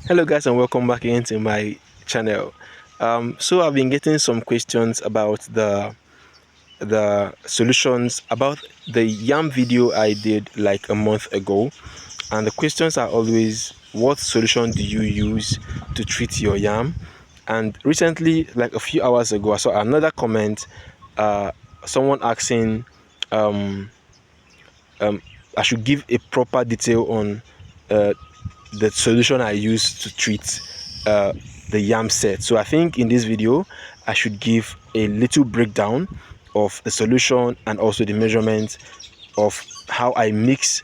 Hello guys, and welcome back again to my channel. So I've been getting some questions about the solutions about the yam video I did like a month ago, and the questions are always, what solution do you use to treat your yam? And recently, like a few hours ago, I saw another comment, someone asking um, I should give a proper detail on uh, the solution I use to treat uh, the yam set. So I think in this video I should give a little breakdown of the solution and also the measurement of how I mix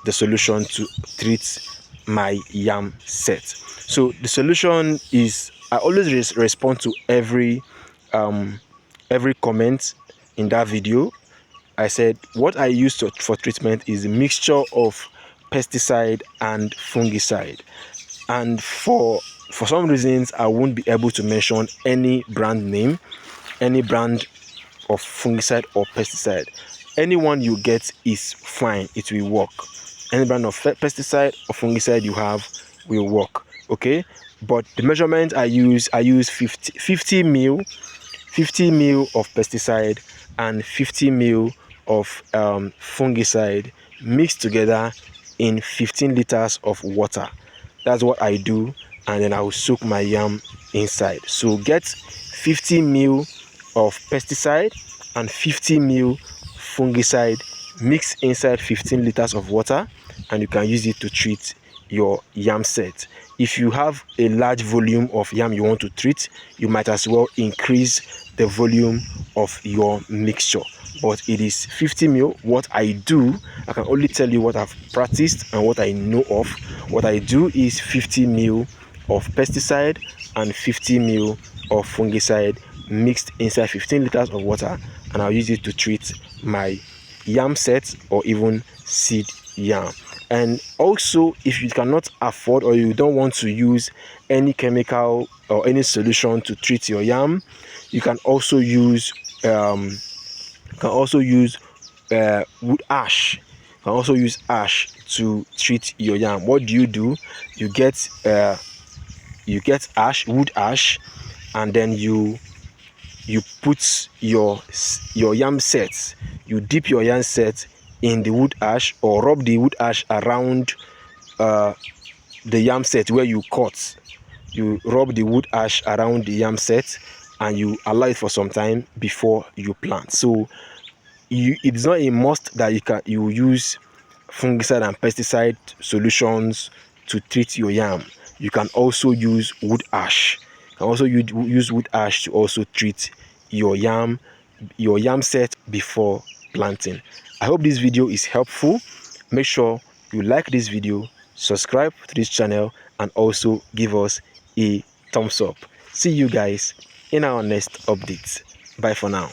the solution to treat my yam set. So the solution is, I always respond to every comment in that video. I said what I use for treatment is a mixture of pesticide and fungicide, and for some reasons I won't be able to mention any brand name, any brand of fungicide or pesticide. Anyone you get is fine, it will work. Any brand of pesticide or fungicide you have will work, okay? But the measurement I use 50 mil of pesticide and 50 mil of fungicide mixed together in 15 liters of water. That's what I do, and then I will soak my yam inside. So get 50 mil of pesticide and 50 mil fungicide mixed inside 15 liters of water, and you can use it to treat your yam set. If you have a large volume of yam you want to treat, you might as well increase the volume of your mixture, but it is 50 mil. What I do, I can only tell you what I've practiced and what I know of. What I do is 50 mil of pesticide and 50 mil of fungicide mixed inside 15 liters of water, and I'll use it to treat my yam set or even seed yam. And also, if you cannot afford or you don't want to use any chemical or any solution to treat your yam, you can also use wood ash. You can also use ash to treat your yam. What do? You get ash, wood ash, and then you put your yam sets. You dip your yam set in the wood ash, or rub the wood ash around the yam set where you cut. You rub the wood ash around the yam set and you allow it for some time before you plant. So it's not a must that you use fungicide and pesticide solutions to treat your yam. You can also use wood ash. You can also use wood ash to also treat your yam set before planting. I hope this video is helpful. Make sure you like this video, subscribe to this channel, and also give us a thumbs up. See you guys in our next update. Bye for now.